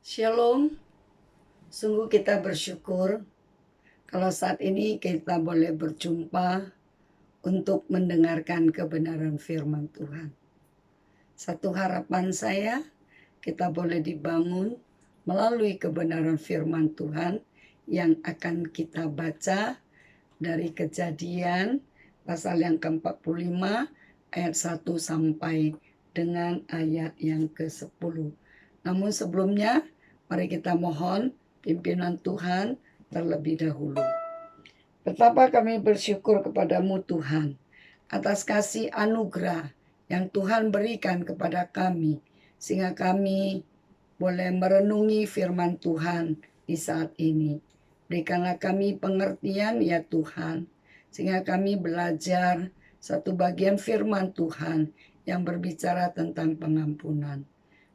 Shalom, sungguh kita bersyukur kalau saat ini kita boleh berjumpa untuk mendengarkan kebenaran firman Tuhan. Satu harapan saya, kita boleh dibangun melalui kebenaran firman Tuhan yang akan kita baca dari Kejadian pasal yang ke-45 ayat 1 sampai dengan ayat yang ke-10. Namun sebelumnya, mari kita mohon pimpinan Tuhan terlebih dahulu. Betapa kami bersyukur kepadamu Tuhan, atas kasih anugerah yang Tuhan berikan kepada kami, sehingga kami boleh merenungi firman Tuhan di saat ini. Berikanlah kami pengertian ya Tuhan, sehingga kami belajar satu bagian firman Tuhan yang berbicara tentang pengampunan.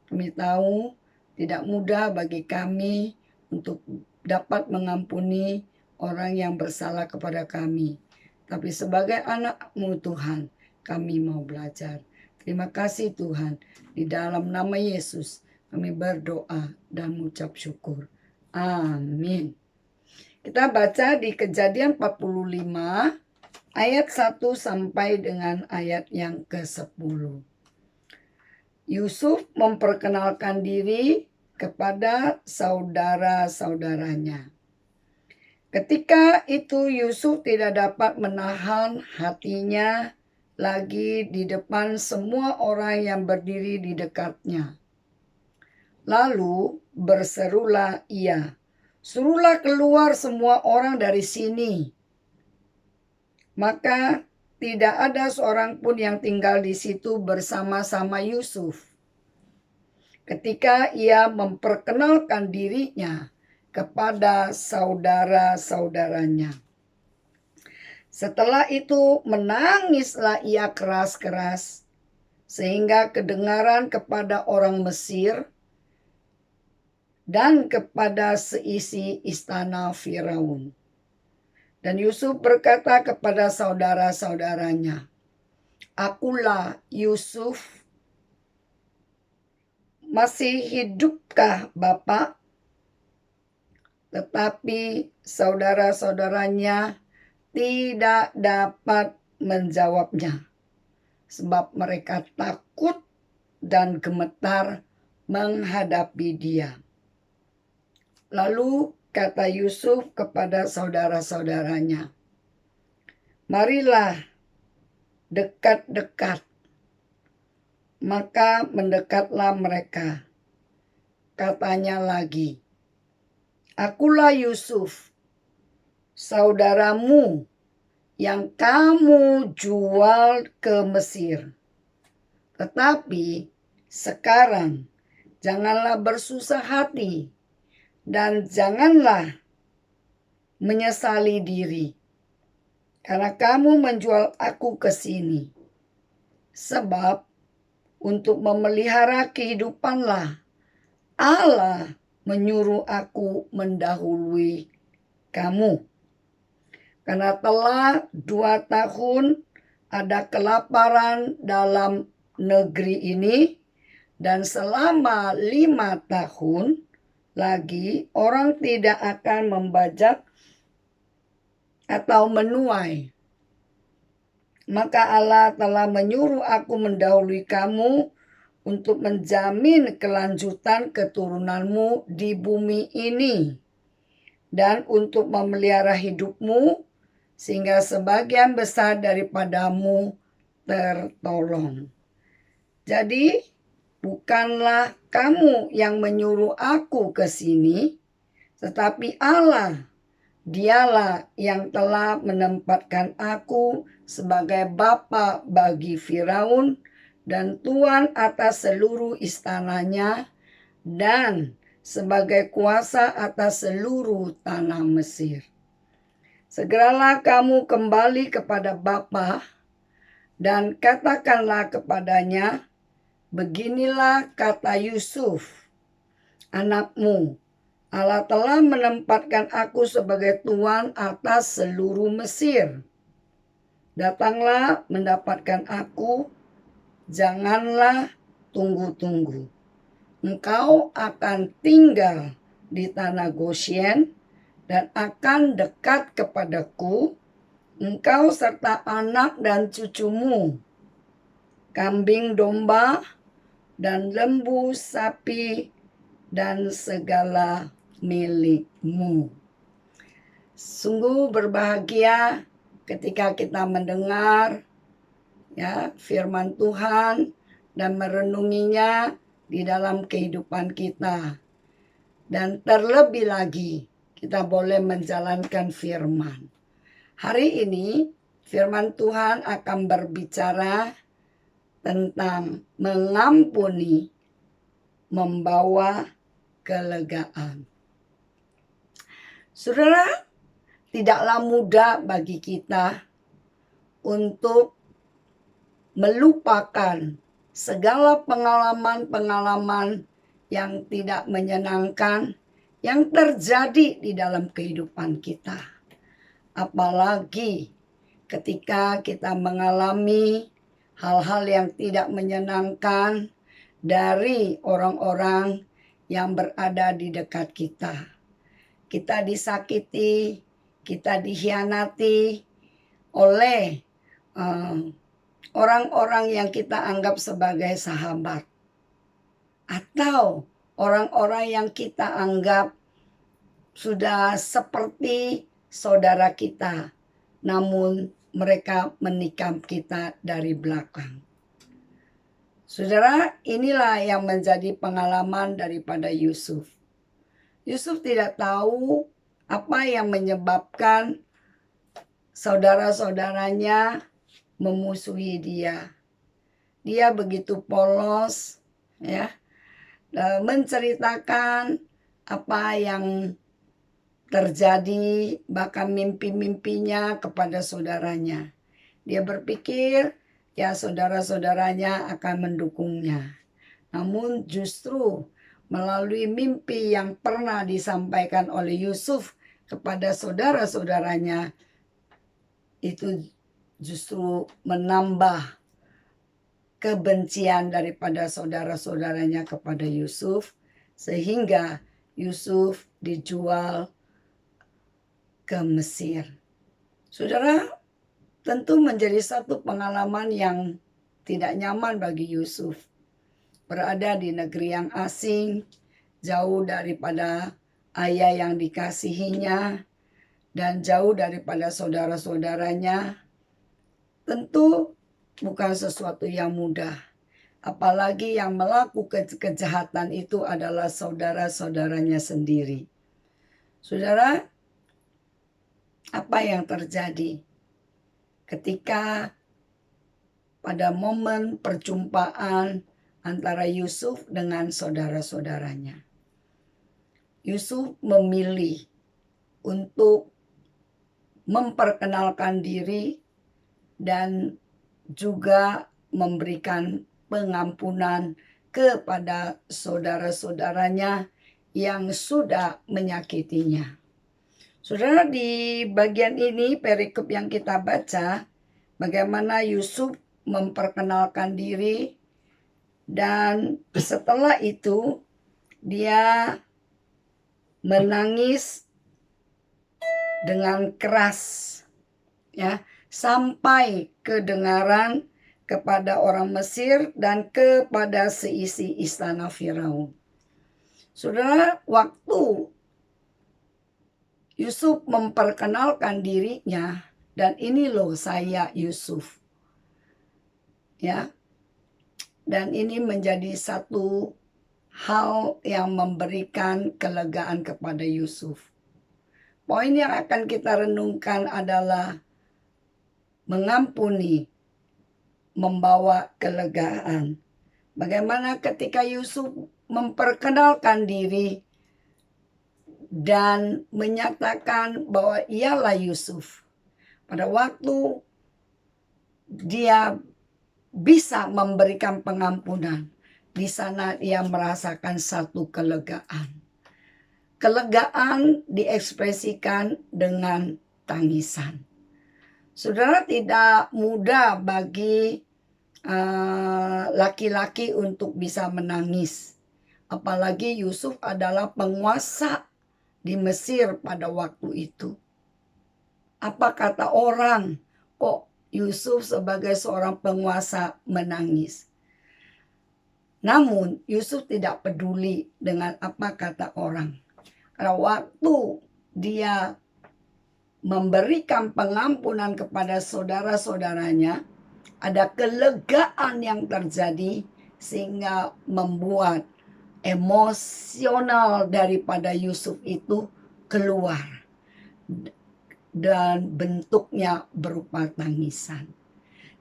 Kami tahu tidak mudah bagi kami untuk dapat mengampuni orang yang bersalah kepada kami. Tapi sebagai anak-Mu Tuhan, kami mau belajar. Terima kasih Tuhan. Di dalam nama Yesus kami berdoa dan mengucap syukur. Amin. Kita baca di Kejadian 45 ayat 1 sampai dengan ayat yang ke-10. Yusuf memperkenalkan diri kepada saudara-saudaranya. Ketika itu Yusuf tidak dapat menahan hatinya lagi di depan semua orang yang berdiri di dekatnya. Lalu berserulah ia, "Suruhlah keluar semua orang dari sini." Maka tidak ada seorang pun yang tinggal di situ bersama-sama Yusuf. Ketika ia memperkenalkan dirinya kepada saudara-saudaranya. Setelah itu menangislah ia keras-keras sehingga kedengaran kepada orang Mesir dan kepada seisi istana Firaun. Dan Yusuf berkata kepada saudara-saudaranya, "Akulah Yusuf. Masih hidupkah Bapak?" Tetapi saudara-saudaranya tidak dapat menjawabnya, sebab mereka takut dan gemetar menghadapi dia. Lalu kata Yusuf kepada saudara-saudaranya, "Marilah dekat-dekat." Maka mendekatlah mereka. Katanya lagi, "Akulah Yusuf, saudaramu yang kamu jual ke Mesir. Tetapi sekarang janganlah bersusah hati dan janganlah menyesali diri, karena kamu menjual aku ke sini. Sebab untuk memelihara kehidupanlah Allah menyuruh aku mendahului kamu. Karena telah 2 tahun ada kelaparan dalam negeri ini, dan selama 5 tahun lagi orang tidak akan membajak atau menuai. Maka Allah telah menyuruh aku mendahului kamu untuk menjamin kelanjutan keturunanmu di bumi ini, dan untuk memelihara hidupmu sehingga sebagian besar daripadamu tertolong. Jadi bukanlah kamu yang menyuruh aku ke sini, tetapi Allah. Dialah yang telah menempatkan aku sebagai bapa bagi Firaun dan tuan atas seluruh istananya dan sebagai kuasa atas seluruh tanah Mesir. Segeralah kamu kembali kepada bapa dan katakanlah kepadanya, beginilah kata Yusuf, anakmu, Allah telah menempatkan aku sebagai tuan atas seluruh Mesir. Datanglah mendapatkan aku, janganlah tunggu-tunggu. engkau akan tinggal di tanah Goshen dan akan dekat kepadaku, engkau serta anak dan cucumu, kambing domba dan lembu sapi dan segala milikmu. Sungguh berbahagia ketika kita mendengar ya firman Tuhan dan merenunginya di dalam kehidupan kita. Dan terlebih lagi kita boleh menjalankan firman. Hari ini firman Tuhan akan berbicara tentang mengampuni, membawa kelegaan. Saudara, tidaklah mudah bagi kita untuk melupakan segala pengalaman-pengalaman yang tidak menyenangkan yang terjadi di dalam kehidupan kita. Apalagi ketika kita mengalami hal-hal yang tidak menyenangkan dari orang-orang yang berada di dekat kita. Kita disakiti, kita dikhianati oleh orang-orang yang kita anggap sebagai sahabat. Atau orang-orang yang kita anggap sudah seperti saudara kita, namun mereka menikam kita dari belakang. Saudara, inilah yang menjadi pengalaman daripada Yusuf. Yusuf tidak tahu apa yang menyebabkan saudara-saudaranya memusuhi dia. Dia begitu polos, ya, menceritakan apa yang terjadi, bahkan mimpi-mimpinya kepada saudaranya. Dia berpikir ya saudara-saudaranya akan mendukungnya. Namun justru melalui mimpi yang pernah disampaikan oleh Yusuf kepada saudara-saudaranya, itu justru menambah kebencian daripada saudara-saudaranya kepada Yusuf, sehingga Yusuf dijual ke Mesir. Saudara, tentu menjadi satu pengalaman yang tidak nyaman bagi Yusuf. Berada di negeri yang asing, jauh daripada ayah yang dikasihinya, dan jauh daripada saudara-saudaranya, tentu bukan sesuatu yang mudah. Apalagi yang melakukan kejahatan itu adalah saudara-saudaranya sendiri. Saudara, apa yang terjadi ketika pada momen perjumpaan antara Yusuf dengan saudara-saudaranya? Yusuf memilih untuk memperkenalkan diri dan juga memberikan pengampunan kepada saudara-saudaranya yang sudah menyakitinya. Saudara, di bagian ini perikop yang kita baca, bagaimana Yusuf memperkenalkan diri, dan setelah itu dia menangis dengan keras, ya, sampai kedengaran kepada orang Mesir dan kepada seisi istana Firaun. Saudara, waktu Yusuf memperkenalkan dirinya, dan ini loh saya Yusuf, ya, dan ini menjadi satu hal yang memberikan kelegaan kepada Yusuf. Poin yang akan kita renungkan adalah mengampuni, membawa kelegaan. Bagaimana ketika Yusuf memperkenalkan diri dan menyatakan bahwa ialah Yusuf. Pada waktu dia bisa memberikan pengampunan, di sana ia merasakan satu kelegaan. Kelegaan diekspresikan dengan tangisan. Saudara, tidak mudah bagi laki-laki untuk bisa menangis. Apalagi Yusuf adalah penguasa di Mesir pada waktu itu. Apa kata orang? Kok Yusuf sebagai seorang penguasa menangis? Namun Yusuf tidak peduli dengan apa kata orang. Karena waktu dia memberikan pengampunan kepada saudara-saudaranya, ada kelegaan yang terjadi sehingga membuat emosional daripada Yusuf itu keluar dan bentuknya berupa tangisan.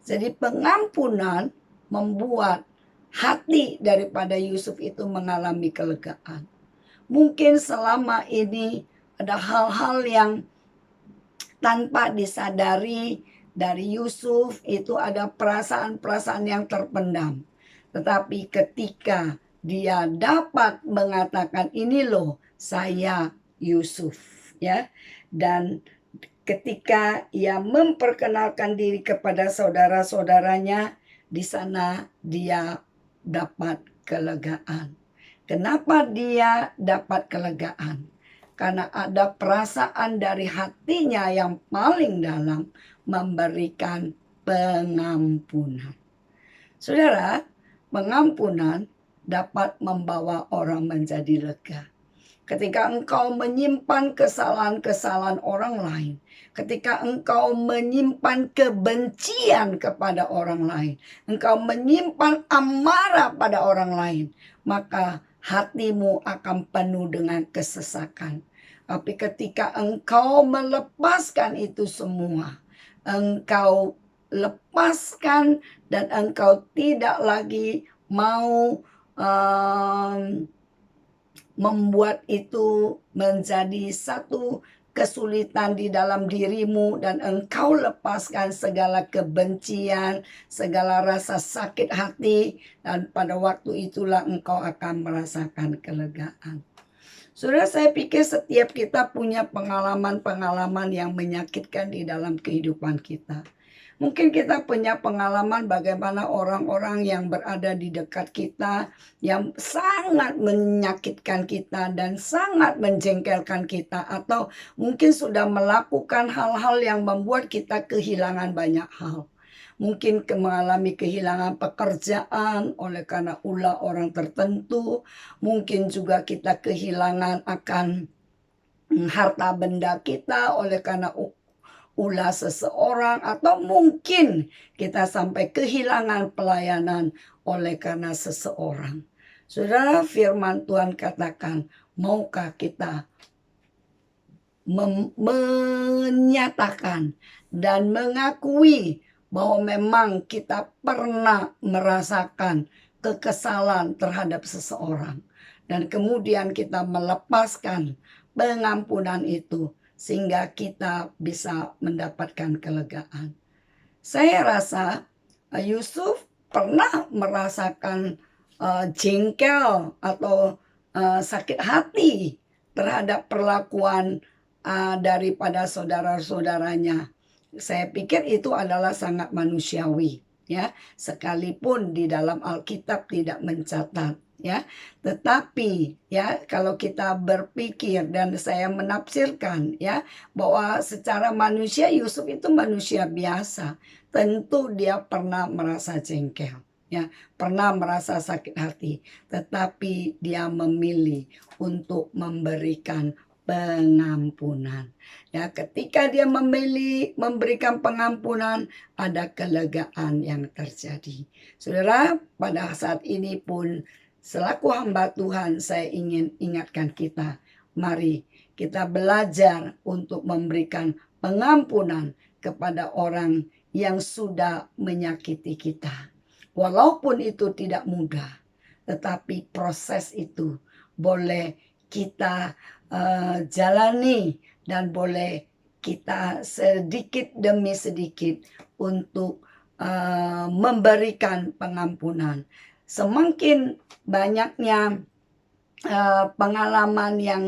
Jadi pengampunan membuat hati daripada Yusuf itu mengalami kelegaan. Mungkin selama ini ada hal-hal yang tanpa disadari dari Yusuf, itu ada perasaan-perasaan yang terpendam. Tetapi ketika dia dapat mengatakan, ini loh saya Yusuf, ya. Dan ketika ia memperkenalkan diri kepada saudara-saudaranya, di sana dia dapat kelegaan. Kenapa dia dapat kelegaan? Karena ada perasaan dari hatinya yang paling dalam memberikan pengampunan. Saudara, pengampunan dapat membawa orang menjadi lega. Ketika engkau menyimpan kesalahan-kesalahan orang lain, ketika engkau menyimpan kebencian kepada orang lain, engkau menyimpan amarah pada orang lain, maka hatimu akan penuh dengan kesesakan. Tapi ketika engkau melepaskan itu semua, engkau lepaskan dan engkau tidak lagi mau membuat itu menjadi satu kesulitan di dalam dirimu, dan engkau lepaskan segala kebencian, segala rasa sakit hati, dan pada waktu itulah engkau akan merasakan kelegaan. Saudara, saya pikir setiap kita punya pengalaman-pengalaman yang menyakitkan di dalam kehidupan kita. Mungkin kita punya pengalaman bagaimana orang-orang yang berada di dekat kita yang sangat menyakitkan kita dan sangat menjengkelkan kita, atau mungkin sudah melakukan hal-hal yang membuat kita kehilangan banyak hal. Mungkin mengalami kehilangan pekerjaan oleh karena ulah orang tertentu. Mungkin juga kita kehilangan akan harta benda kita oleh karena ulah seseorang, atau mungkin kita sampai kehilangan pelayanan oleh karena seseorang. Saudara, firman Tuhan katakan, maukah kita menyatakan dan mengakui bahwa memang kita pernah merasakan kekesalan terhadap seseorang, dan kemudian kita melepaskan pengampunan itu sehingga kita bisa mendapatkan kelegaan. Saya rasa Yusuf pernah merasakan jengkel atau sakit hati terhadap perlakuan daripada saudara-saudaranya. Saya pikir itu adalah sangat manusiawi, ya, sekalipun di dalam Alkitab tidak mencatat, ya. Tetapi ya, kalau kita berpikir dan saya menafsirkan, ya, bahwa secara manusia Yusuf itu manusia biasa, tentu dia pernah merasa jengkel, ya, pernah merasa sakit hati, tetapi dia memilih untuk memberikan pengampunan. Ya, ketika dia memilih memberikan pengampunan, ada kelegaan yang terjadi. Saudara, pada saat ini pun selaku hamba Tuhan, saya ingin ingatkan kita, mari kita belajar untuk memberikan pengampunan kepada orang yang sudah menyakiti kita. Walaupun itu tidak mudah, tetapi proses itu boleh kita jalani, dan boleh kita sedikit demi sedikit untuk memberikan pengampunan. Semakin banyaknya pengalaman yang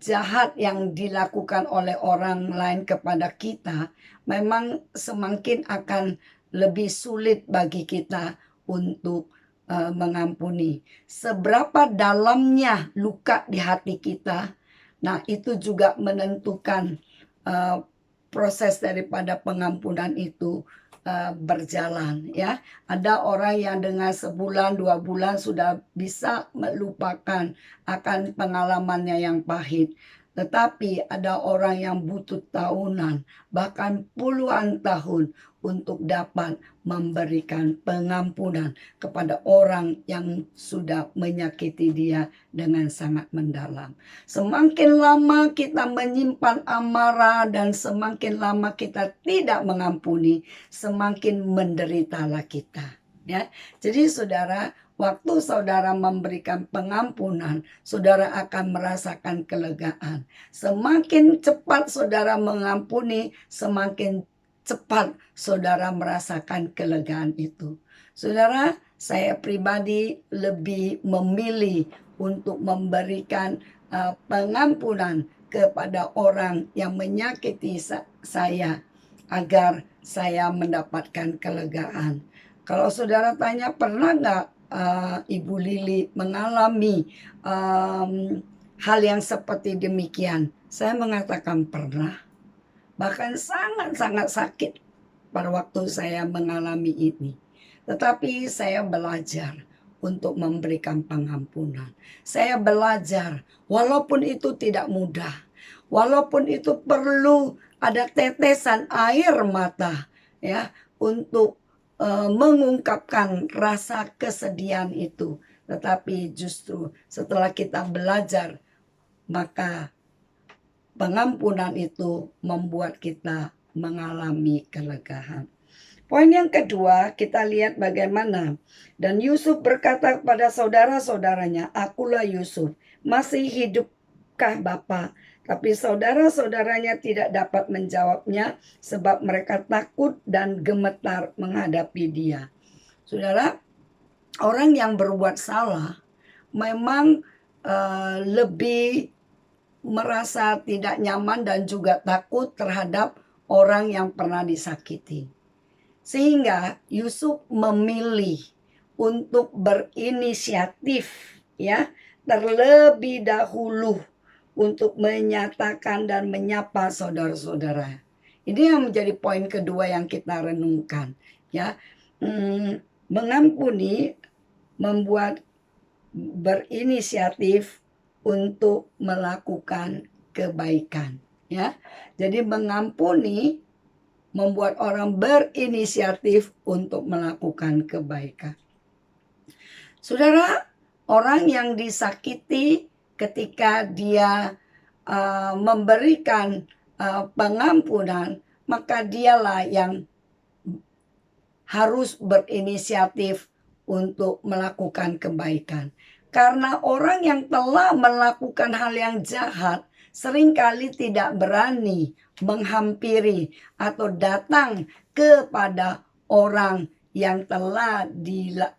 jahat yang dilakukan oleh orang lain kepada kita, memang semakin akan lebih sulit bagi kita untuk mengampuni. Seberapa dalamnya luka di hati kita, nah itu juga menentukan proses daripada pengampunan itu berjalan ya. Ada orang yang dengan sebulan 2 bulan sudah bisa melupakan akan pengalamannya yang pahit. Tetapi ada orang yang butuh tahunan, bahkan puluhan tahun untuk dapat memberikan pengampunan kepada orang yang sudah menyakiti dia dengan sangat mendalam. Semakin lama kita menyimpan amarah dan semakin lama kita tidak mengampuni, semakin menderitalah kita. Ya, jadi saudara, waktu saudara memberikan pengampunan, saudara akan merasakan kelegaan. Semakin cepat saudara mengampuni, semakin cepat saudara merasakan kelegaan itu. Saudara, saya pribadi lebih memilih untuk memberikan pengampunan kepada orang yang menyakiti saya agar saya mendapatkan kelegaan. Kalau saudara tanya, pernah nggak Ibu Lili mengalami hal yang seperti demikian? Saya mengatakan pernah. Bahkan sangat-sangat sakit pada waktu saya mengalami ini. Tetapi saya belajar untuk memberikan pengampunan. Saya belajar walaupun itu tidak mudah. Walaupun itu perlu ada tetesan air mata ya untuk mengungkapkan rasa kesedihan itu. Tetapi justru setelah kita belajar, maka pengampunan itu membuat kita mengalami kelegaan. Poin yang kedua, kita lihat bagaimana. Dan Yusuf berkata kepada saudara-saudaranya, "Akulah Yusuf, masih hidupkah Bapa?" Tapi saudara-saudaranya tidak dapat menjawabnya sebab mereka takut dan gemetar menghadapi dia. Saudara, orang yang berbuat salah memang lebih merasa tidak nyaman dan juga takut terhadap orang yang pernah disakiti. Sehingga Yusuf memilih untuk berinisiatif ya terlebih dahulu untuk menyatakan dan menyapa saudara-saudara. Ini yang menjadi poin kedua yang kita renungkan ya. Mengampuni membuat berinisiatif untuk melakukan kebaikan ya. Jadi mengampuni membuat orang berinisiatif untuk melakukan kebaikan. Saudara, orang yang disakiti ketika dia memberikan pengampunan, maka dialah yang harus berinisiatif untuk melakukan kebaikan. Karena orang yang telah melakukan hal yang jahat seringkali tidak berani menghampiri atau datang kepada orang yang telah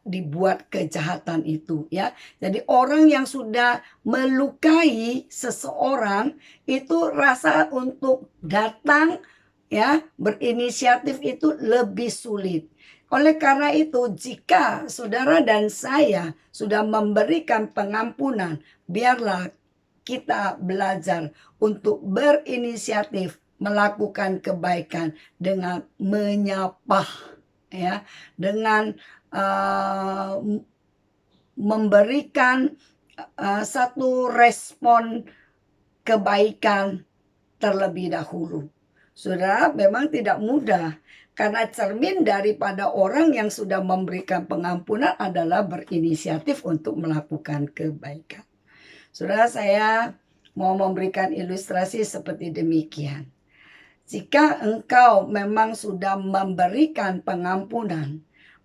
dibuat kejahatan itu ya. Jadi orang yang sudah melukai seseorang itu rasa untuk datang ya berinisiatif itu lebih sulit. Oleh karena itu, jika saudara dan saya sudah memberikan pengampunan, biarlah kita belajar untuk berinisiatif melakukan kebaikan dengan menyapa ya, dengan memberikan satu respon kebaikan terlebih dahulu. Saudara, memang tidak mudah karena cermin daripada orang yang sudah memberikan pengampunan adalah berinisiatif untuk melakukan kebaikan. Saudara, saya mau memberikan ilustrasi seperti demikian. Jika engkau memang sudah memberikan pengampunan,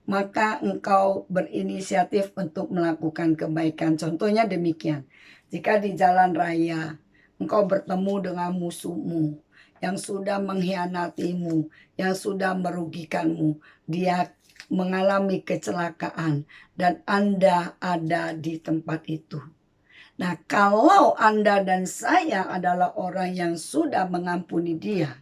maka engkau berinisiatif untuk melakukan kebaikan. Contohnya demikian. Jika di jalan raya engkau bertemu dengan musuhmu yang sudah mengkhianatimu, yang sudah merugikanmu, dia mengalami kecelakaan dan Anda ada di tempat itu. Nah, kalau Anda dan saya adalah orang yang sudah mengampuni dia,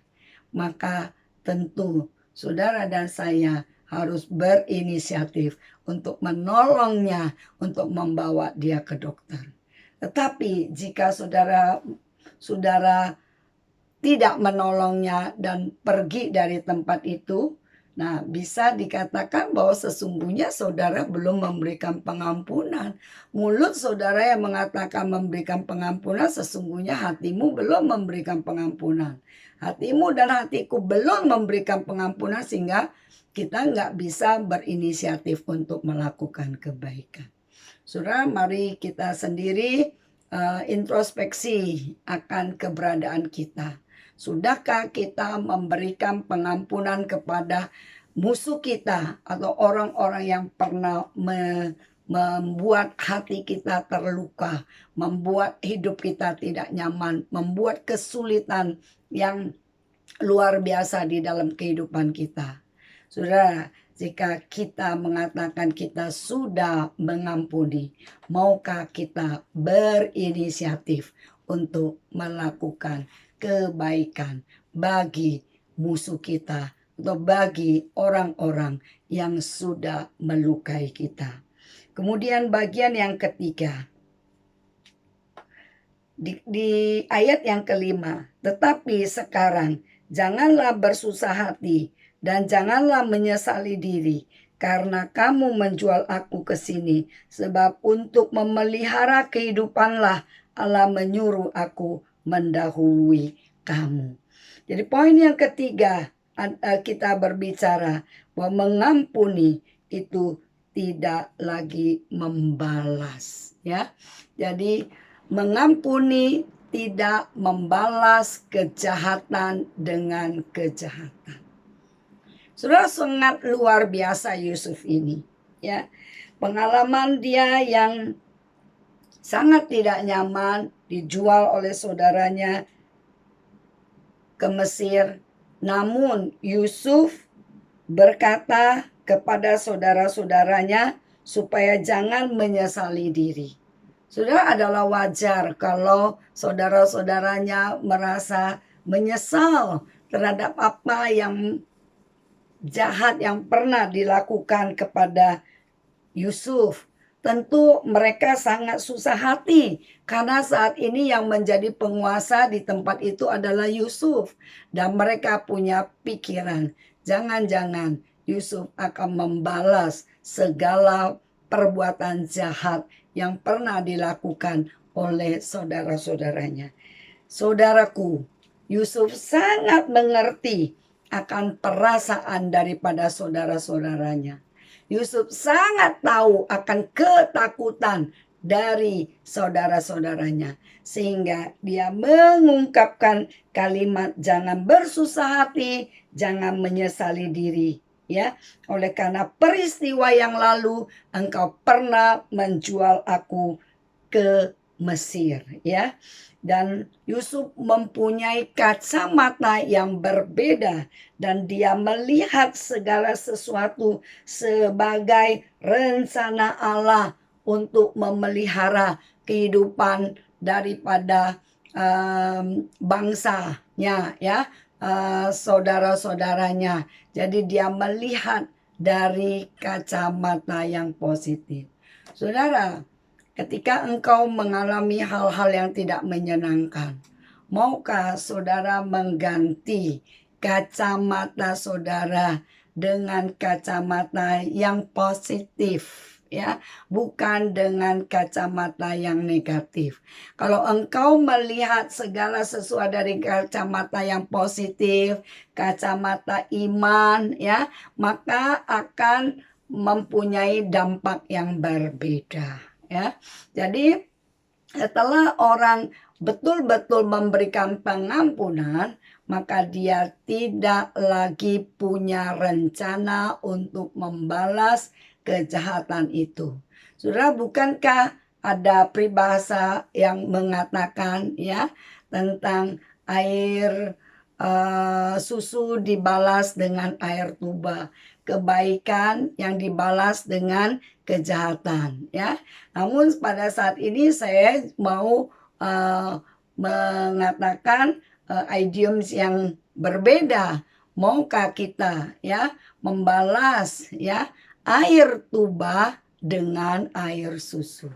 maka tentu saudara dan saya harus berinisiatif untuk menolongnya, untuk membawa dia ke dokter. Tetapi jika saudara tidak menolongnya dan pergi dari tempat itu, nah bisa dikatakan bahwa sesungguhnya saudara belum memberikan pengampunan. Mulut saudara yang mengatakan memberikan pengampunan, sesungguhnya hatimu belum memberikan pengampunan. Hatimu dan hatiku belum memberikan pengampunan, sehingga kita nggak bisa berinisiatif untuk melakukan kebaikan. Saudara, mari kita sendiri introspeksi akan keberadaan kita. Sudahkah kita memberikan pengampunan kepada musuh kita atau orang-orang yang pernah membuat hati kita terluka, membuat hidup kita tidak nyaman, membuat kesulitan yang luar biasa di dalam kehidupan kita? Saudara, jika kita mengatakan kita sudah mengampuni, maukah kita berinisiatif untuk melakukan kebaikan bagi musuh kita atau bagi orang-orang yang sudah melukai kita? Kemudian bagian yang ketiga, di ayat yang kelima, tetapi sekarang janganlah bersusah hati dan janganlah menyesali diri, karena kamu menjual aku ke sini, sebab untuk memelihara kehidupanlah Allah menyuruh aku mendahului kamu. Jadi poin yang ketiga, kita berbicara bahwa mengampuni itu tidak lagi membalas, ya. Jadi mengampuni tidak membalas kejahatan dengan kejahatan. Saudara, sangat luar biasa Yusuf ini, ya. Pengalaman dia yang sangat tidak nyaman, dijual oleh saudaranya ke Mesir. Namun Yusuf berkata kepada saudara-saudaranya supaya jangan menyesali diri. Saudara, adalah wajar kalau saudara-saudaranya merasa menyesal terhadap apa yang jahat yang pernah dilakukan kepada Yusuf. Tentu mereka sangat susah hati karena saat ini yang menjadi penguasa di tempat itu adalah Yusuf, dan mereka punya pikiran, jangan-jangan Yusuf akan membalas segala perbuatan jahat yang pernah dilakukan oleh saudara-saudaranya. Saudaraku, Yusuf sangat mengerti akan perasaan daripada saudara-saudaranya. Yusuf sangat tahu akan ketakutan dari saudara-saudaranya, sehingga dia mengungkapkan kalimat jangan bersusah hati, jangan menyesali diri, ya. Oleh karena peristiwa yang lalu engkau pernah menjual aku ke Mesir, ya. Dan Yusuf mempunyai kacamata yang berbeda, dan dia melihat segala sesuatu sebagai rencana Allah untuk memelihara kehidupan daripada bangsanya, ya, saudara-saudaranya. Jadi dia melihat dari kacamata yang positif. Saudara, ketika engkau mengalami hal-hal yang tidak menyenangkan, maukah saudara mengganti kacamata saudara dengan kacamata yang positif, ya, bukan dengan kacamata yang negatif? Kalau engkau melihat segala sesuatu dari kacamata yang positif, kacamata iman, ya, maka akan mempunyai dampak yang berbeda, ya. Jadi setelah orang betul-betul memberikan pengampunan, maka dia tidak lagi punya rencana untuk membalas kejahatan itu. Saudara, bukankah ada peribahasa yang mengatakan, ya, tentang air susu dibalas dengan air tuba, kebaikan yang dibalas dengan kejahatan, ya. Namun pada saat ini saya mau mengatakan idioms yang berbeda, maukah kita ya membalas ya air tuba dengan air susu?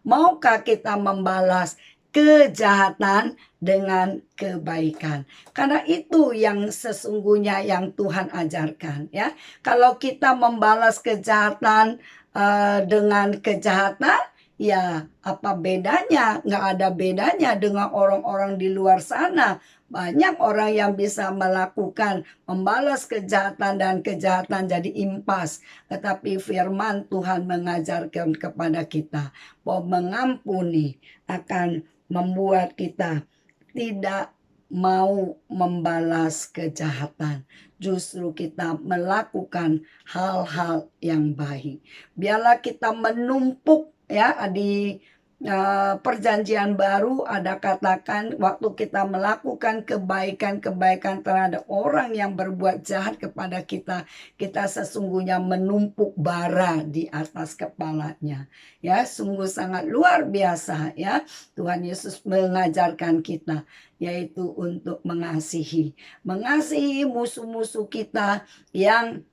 Maukah kita membalas kejahatan dengan kebaikan? Karena itu yang sesungguhnya yang Tuhan ajarkan ya. Kalau kita membalas kejahatan dengan kejahatan, ya apa bedanya? Nggak ada bedanya dengan orang-orang di luar sana. Banyak orang yang bisa melakukan membalas kejahatan dan kejahatan jadi impas. Tetapi firman Tuhan mengajarkan kepada kita bahwa mengampuni akan membuat kita tidak mau membalas kejahatan. Justru kita melakukan hal-hal yang baik. Biarlah kita menumpuk ya di perjanjian baru ada katakan waktu kita melakukan kebaikan-kebaikan terhadap orang yang berbuat jahat kepada kita, kita sesungguhnya menumpuk bara di atas kepalanya. Ya, sungguh sangat luar biasa ya. Tuhan Yesus mengajarkan kita yaitu untuk mengasihi musuh-musuh kita yang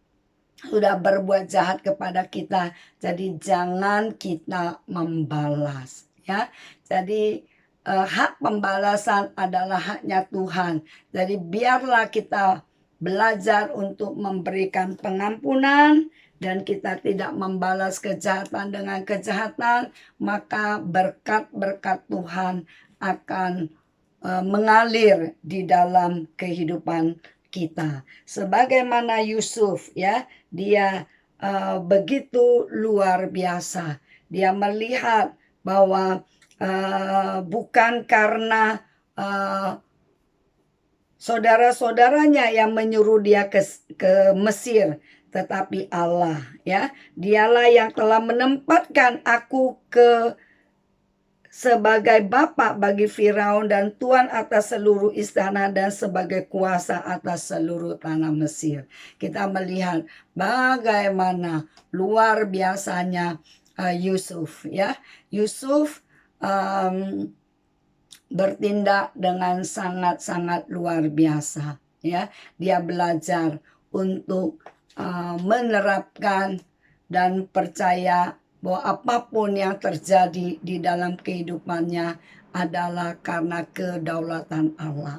sudah berbuat jahat kepada kita. Jadi jangan kita membalas ya. Jadi hak pembalasan adalah haknya Tuhan. Jadi biarlah kita belajar untuk memberikan pengampunan dan kita tidak membalas kejahatan dengan kejahatan, maka berkat-berkat Tuhan akan mengalir di dalam kehidupan kita. Sebagaimana Yusuf ya, dia begitu luar biasa. Dia melihat bahwa bukan karena saudara-saudaranya yang menyuruh dia ke Mesir, tetapi Allah ya. Dialah yang telah menempatkan aku sebagai bapa bagi Firaun dan tuan atas seluruh istana dan sebagai kuasa atas seluruh tanah Mesir. Kita melihat bagaimana luar biasanya Yusuf ya. Yusuf bertindak dengan sangat-sangat luar biasa ya. Dia belajar untuk menerapkan dan percaya bahwa apapun yang terjadi di dalam kehidupannya adalah karena kedaulatan Allah.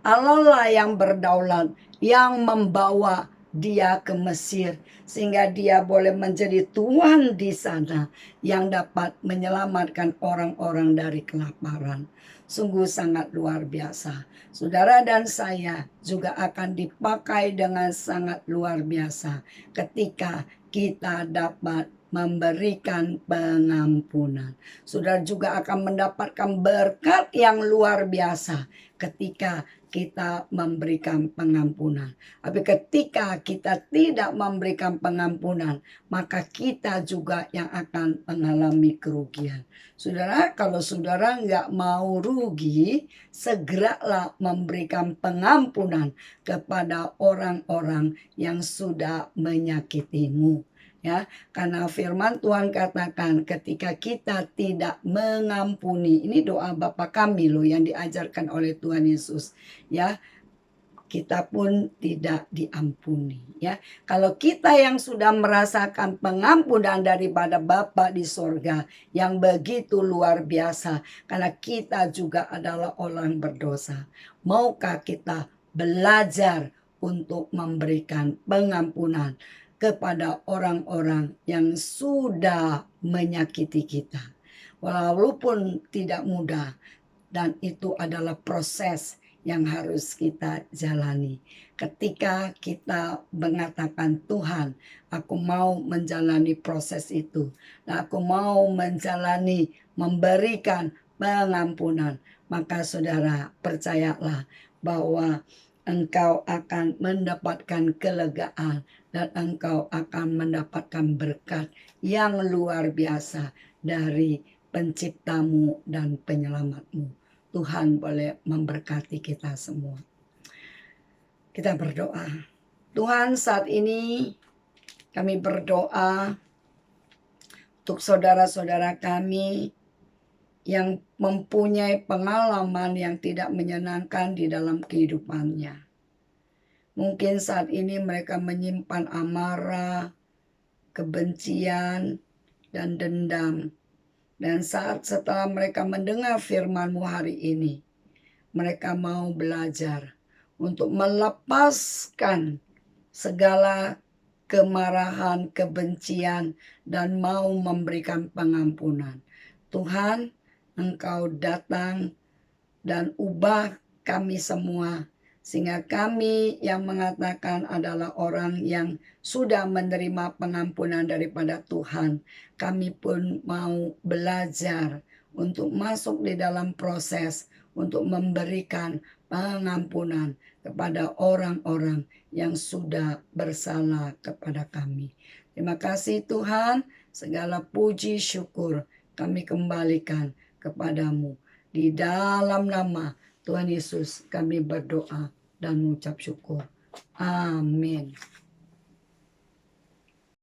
Allah lah yang berdaulat, yang membawa dia ke Mesir sehingga dia boleh menjadi tuan di sana yang dapat menyelamatkan orang-orang dari kelaparan. Sungguh sangat luar biasa. Saudara dan saya juga akan dipakai dengan sangat luar biasa ketika kita dapat memberikan pengampunan. Saudara juga akan mendapatkan berkat yang luar biasa ketika kita memberikan pengampunan. Tapi ketika kita tidak memberikan pengampunan, maka kita juga yang akan mengalami kerugian. Saudara, kalau saudara nggak mau rugi, segeralah memberikan pengampunan kepada orang-orang yang sudah menyakitimu. Ya, karena firman Tuhan katakan ketika kita tidak mengampuni, ini doa Bapa kami loh yang diajarkan oleh Tuhan Yesus, ya. Kita pun tidak diampuni ya. Kalau kita yang sudah merasakan pengampunan daripada Bapa di sorga yang begitu luar biasa, karena kita juga adalah orang berdosa, maukah kita belajar untuk memberikan pengampunan kepada orang-orang yang sudah menyakiti kita. Walaupun tidak mudah, dan itu adalah proses yang harus kita jalani. Ketika kita mengatakan Tuhan, aku mau menjalani proses itu. Dan aku mau menjalani, memberikan pengampunan. Maka saudara percayalah bahwa engkau akan mendapatkan kelegaan dan engkau akan mendapatkan berkat yang luar biasa dari penciptamu dan penyelamatmu. Tuhan boleh memberkati kita semua. Kita berdoa. Tuhan, saat ini kami berdoa untuk saudara-saudara kami yang mempunyai pengalaman yang tidak menyenangkan di dalam kehidupannya. Mungkin saat ini mereka menyimpan amarah, kebencian, dan dendam. Dan saat setelah mereka mendengar firman-Mu hari ini, mereka mau belajar untuk melepaskan segala kemarahan, kebencian, dan mau memberikan pengampunan. Tuhan, Engkau datang dan ubah kami semua, sehingga kami yang mengatakan adalah orang yang sudah menerima pengampunan daripada Tuhan. Kami pun mau belajar untuk masuk di dalam proses untuk memberikan pengampunan kepada orang-orang yang sudah bersalah kepada kami. Terima kasih Tuhan, segala puji syukur kami kembalikan kepadamu. Di dalam nama Tuhan Yesus kami berdoa dan mengucap syukur. Amin.